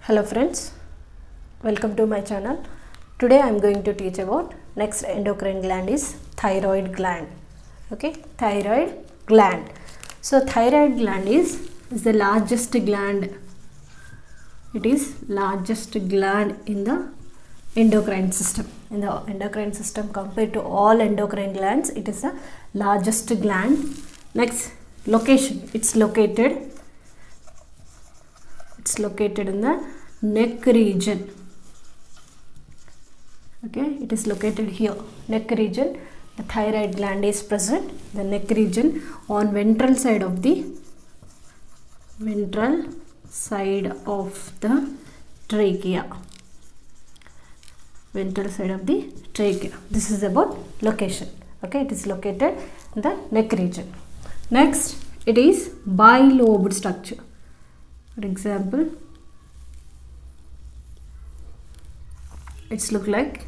Hello friends, welcome to my channel. Today I am going to teach about next endocrine gland is thyroid gland. Okay, thyroid gland. So thyroid gland is the largest gland. It is largest gland in the endocrine system. In the endocrine system, compared to all endocrine glands, it is the largest gland. Next, location. It's located in the neck region. Okay, it is located here, neck region. The thyroid gland is present, the neck region, on ventral side of the trachea. Ventral side of the trachea. This is about location. Okay, it is located in the neck region. Next, it is bilobed structure. For example, it's look like,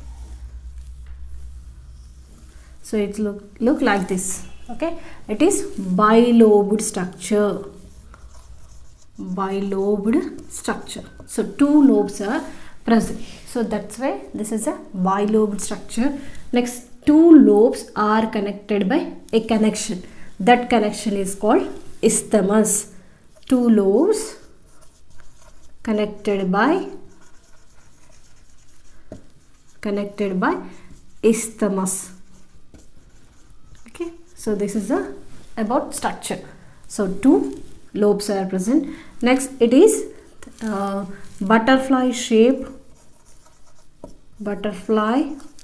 so it look like this. Okay, it is bilobed structure. So two lobes are present, so that's why this is a bilobed structure. Next, two lobes are connected by a connection. That connection is called isthmus. Two lobes connected by isthmus. Okay, so this is about structure. So two lobes are present. Next, it is butterfly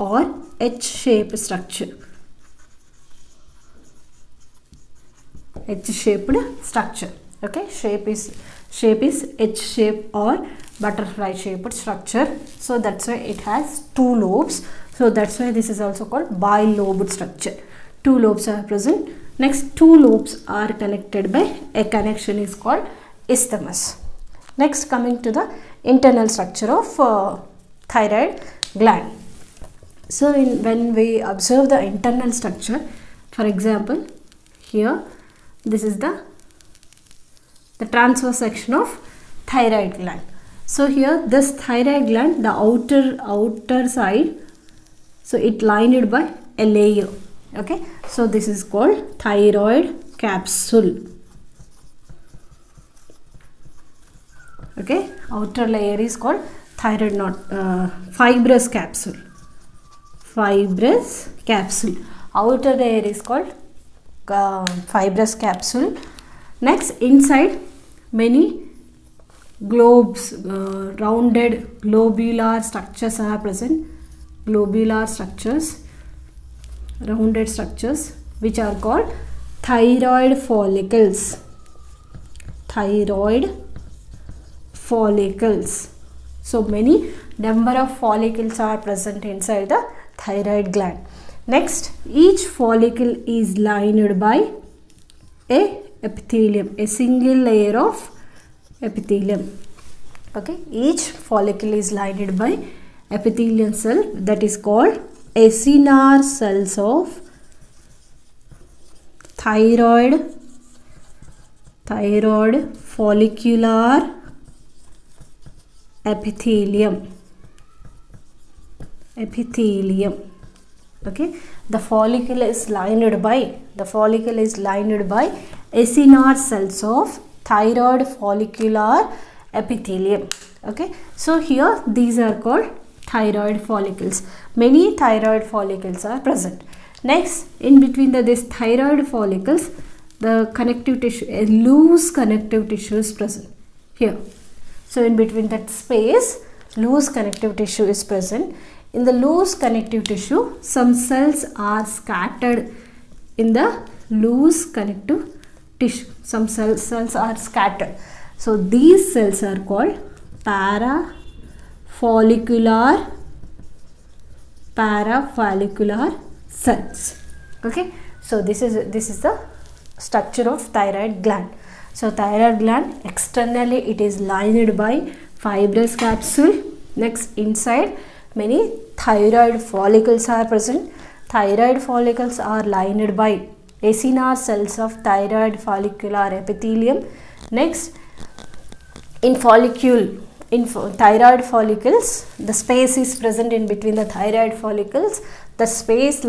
or H-shaped structure. H-shaped structure. Okay, shape is H-shape or butterfly shaped structure. So that's why it has two lobes. So that's why this is also called bilobed structure. Two lobes are present. Next, two lobes are connected by a connection is called isthmus. Next, coming to the internal structure of thyroid gland. So when we observe the internal structure, for example, here this is the transverse section of thyroid gland. So here this thyroid gland, the outer side, so it lined by a layer. Okay, so this is called thyroid capsule. Okay, outer layer is called thyroid fibrous capsule. Outer layer is called fibrous capsule. Next, inside many globes, rounded globular structures are present. Rounded structures, which are called thyroid follicles. So many number of follicles are present inside the thyroid gland. Next, each follicle is lined by a epithelium, a single layer of epithelium. Okay, each follicle is lined by epithelial cell, that is called acinar cells of thyroid follicular epithelium. Okay, the follicle is lined by acinar cells of thyroid follicular epithelium. Okay, so here these are called thyroid follicles. Many thyroid follicles are present. Next, in between this thyroid follicles, the connective tissue, a loose connective tissue is present here. So in between that space, loose connective tissue is present. In the loose connective tissue, some cells are scattered in the loose connective tissue. Some cells are scattered. So these cells are called parafollicular cells. Okay, so this is the structure of thyroid gland. So thyroid gland, externally it is lined by fibrous capsule. Next, inside many thyroid follicles are present. Thyroid follicles are lined by acinar cells of thyroid follicular epithelium. Next, in in thyroid follicles, the space is present in between the thyroid follicles, the space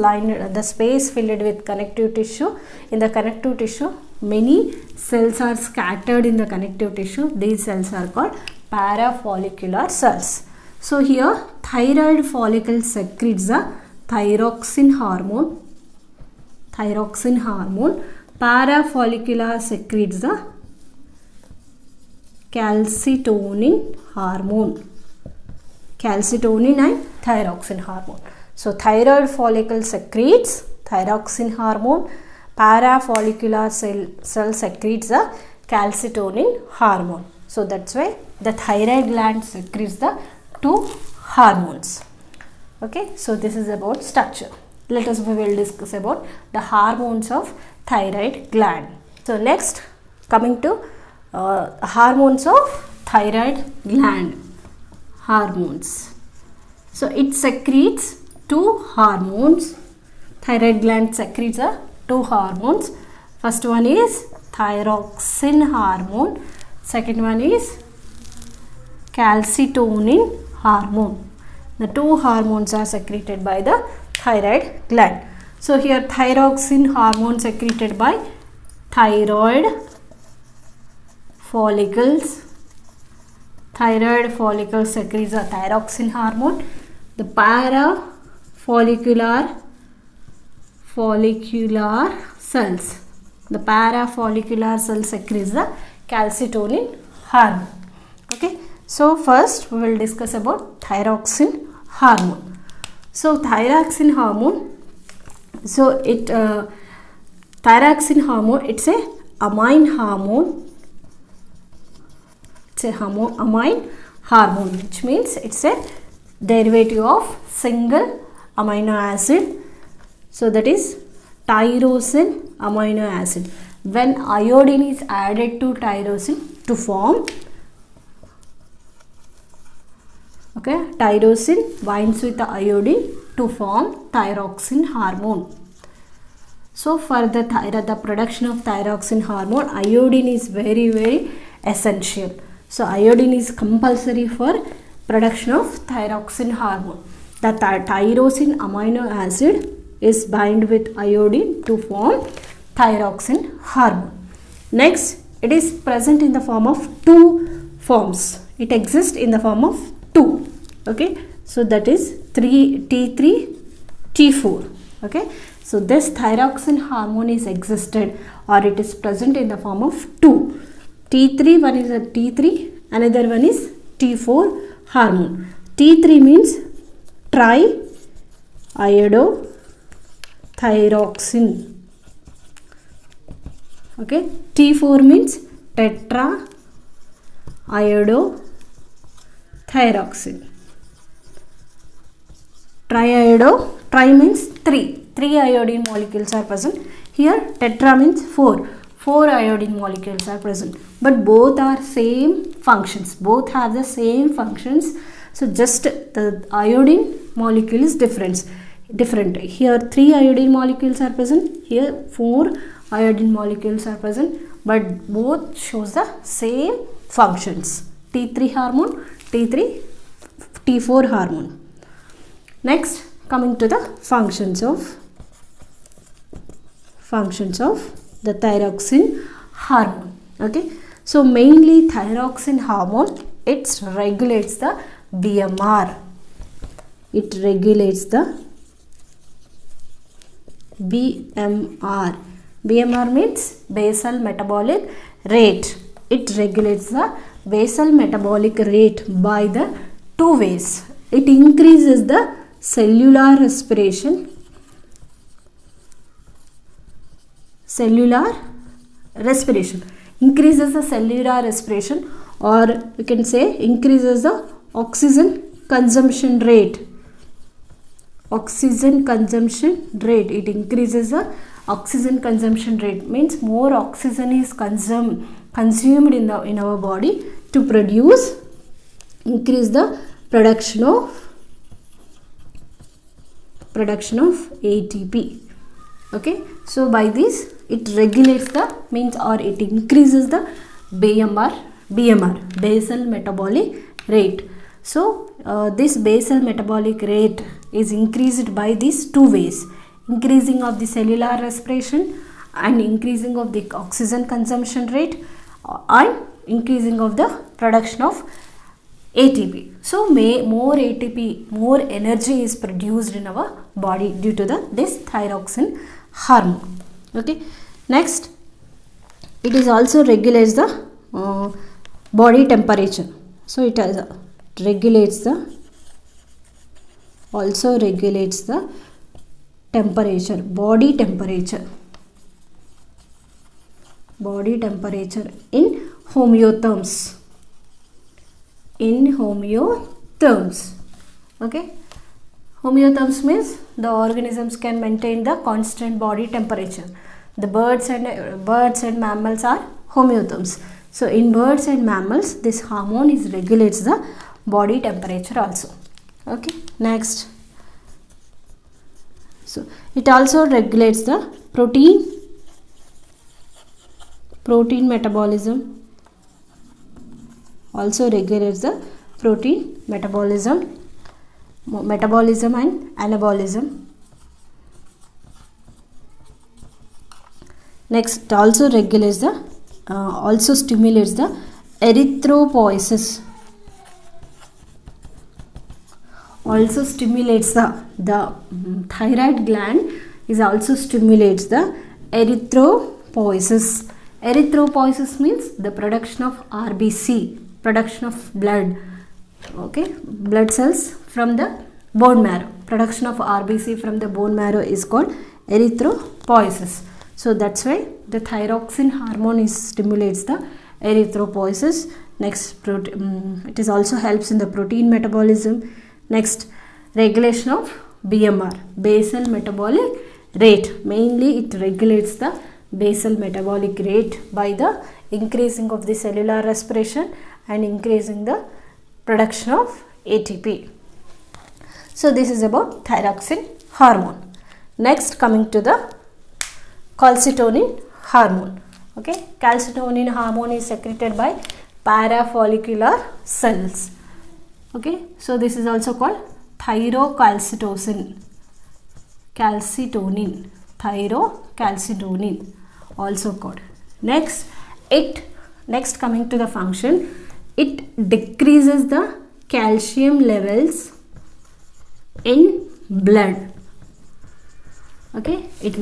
filled with connective tissue. In the connective tissue, many cells are scattered in the connective tissue. These cells are called parafollicular cells. So here thyroid follicle secretes the thyroxine hormone. Parafollicular secretes the calcitonin hormone. Calcitonin and thyroxine hormone. So thyroid follicle secretes thyroxine hormone. Parafollicular cell secretes the calcitonin hormone. So that's why the thyroid gland secretes the two hormones. Okay, so this is about structure. Let us we will discuss about the hormones of thyroid gland. So next, coming to hormones of thyroid gland. Hormones. So it secretes two hormones. Thyroid gland secretes two hormones. First one is thyroxine hormone. Second one is calcitonin hormone. The two hormones are secreted by the thyroid gland. So here thyroxine hormone secreted by thyroid follicles. Thyroid follicle secretes a thyroxine hormone. The parafollicular cells. The parafollicular cell secretes the calcitonin hormone. Okay. So first we will discuss about thyroxine hormone. So thyroxine hormone. So thyroxine hormone. It's a amine hormone. It's a amine hormone, which means it's a derivative of single amino acid. So that is tyrosine amino acid. When iodine is added to tyrosine to form, okay, tyrosine binds with the iodine to form thyroxine hormone. So for the production of thyroxine hormone, iodine is very, very essential. So iodine is compulsory for production of thyroxine hormone. The tyrosine amino acid is bind with iodine to form thyroxine hormone. Next, it is present in the form of two forms. It exists in the form of two. Okay, so that is T3, T4. Okay, so this thyroxine hormone is existed or it is present in the form of two. T3, one is a T3, another one is T4 hormone. T3 means triiodothyroxine. Okay, T4 means tetraiodothyroxine. Tri means three iodine molecules are present. Here tetra means four iodine molecules are present, but both are same functions, both have the same functions. So just the iodine molecule is different. Here 3 iodine molecules are present, here 4 iodine molecules are present, but both shows the same functions. T3 hormone, T4 hormone. Next, coming to the functions of the thyroxine hormone. Okay, so mainly thyroxine hormone, it regulates the BMR. It regulates the BMR. BMR means basal metabolic rate. It regulates the basal metabolic rate by the two ways. It increases the cellular respiration. Increases the cellular respiration, or we can say increases the oxygen consumption rate. It increases the oxygen consumption rate, means more oxygen is consumed in our body to increase the production of ATP. Okay, so by this it regulates the means, or it increases the BMR, basal metabolic rate. So this basal metabolic rate is increased by these two ways: increasing of the cellular respiration and increasing of the oxygen consumption rate, and increasing of the production of ATP. So more ATP, more energy is produced in our body due to this thyroxine hormone. Okay. Next, it is also regulates the body temperature. So it regulates the temperature, body temperature in homeotherms. Okay. Homeotherms means the organisms can maintain the constant body temperature. The birds and mammals are homeotherms. So in birds and mammals, this hormone regulates the body temperature also. Okay. Next, so it also regulates the protein metabolism. Also regulates the protein metabolism and anabolism. Next, it also regulates the also stimulates the erythropoiesis. Also stimulates the thyroid gland is also stimulates the erythropoiesis. Erythropoiesis means the production of RBC, production of blood. Okay, blood cells from the bone marrow. Production of RBC from the bone marrow is called erythropoiesis. So that's why the thyroxine hormone stimulates the erythropoiesis. Next, it is also helps in the protein metabolism. Next, regulation of BMR, basal metabolic rate. Mainly it regulates the basal metabolic rate by the increasing of the cellular respiration and increasing the production of ATP. So this is about thyroxine hormone. Next, coming to the calcitonin hormone. Okay, calcitonin hormone is secreted by parafollicular cells. Okay, so this is also called thyrocalcitonin. Thyrocalcitonin also called. Next coming to the function, it decreases the calcium levels in blood. Okay, it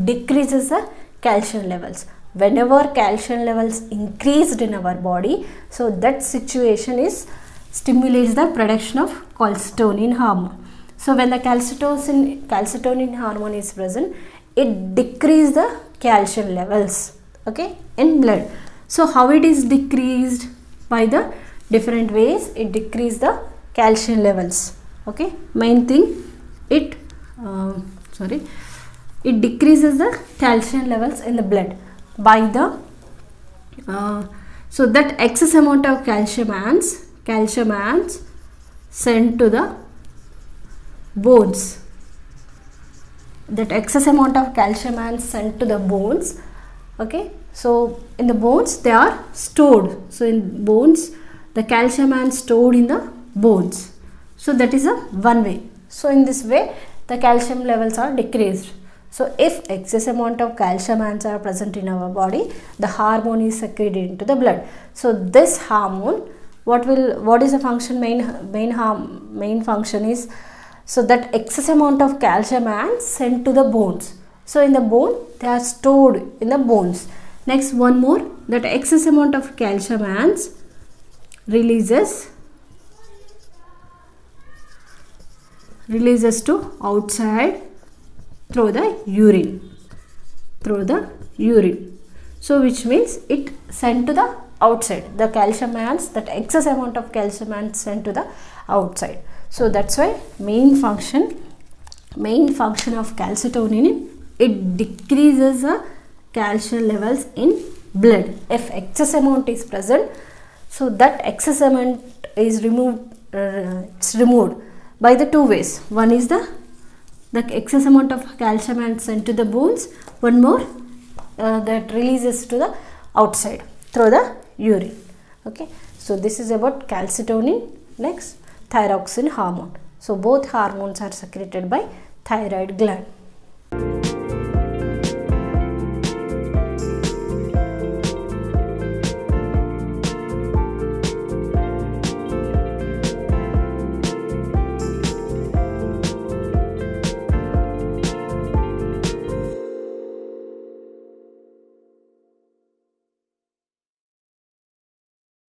decreases the calcium levels. Whenever calcium levels increased in our body, so that situation stimulates the production of calcitonin hormone. So when the calcitonin hormone is present, it decreases the calcium levels, okay, in blood. So how it is decreased? By the different ways it decreases the calcium levels. Okay, main thing, it decreases the calcium levels in the blood by the so that excess amount of calcium ions sent to the bones. That excess amount of calcium ions sent to the bones. Okay, so in the bones they are stored. So in bones the calcium ions stored in the bones. So that is one way. So in this way the calcium levels are decreased. So if excess amount of calcium ions are present in our body, the hormone is secreted into the blood. So this hormone, what is the function? Main function is, so that excess amount of calcium ions sent to the bones. So in the bone they are stored in the bones. Next, one more, that excess amount of calcium ions releases to outside through the urine. So which means it sent to the outside. The calcium ions, that excess amount of calcium ions sent to the outside. So that's why main function of calcitonin, it decreases the calcium levels in blood. If excess amount is present, so that excess amount is removed. It's removed by the two ways. One is the excess amount of calcium ions sent to the bones. One more, that releases to the outside through the urine. Okay, So this is about calcitonin. Next, thyroxine hormone. So both hormones are secreted by thyroid gland.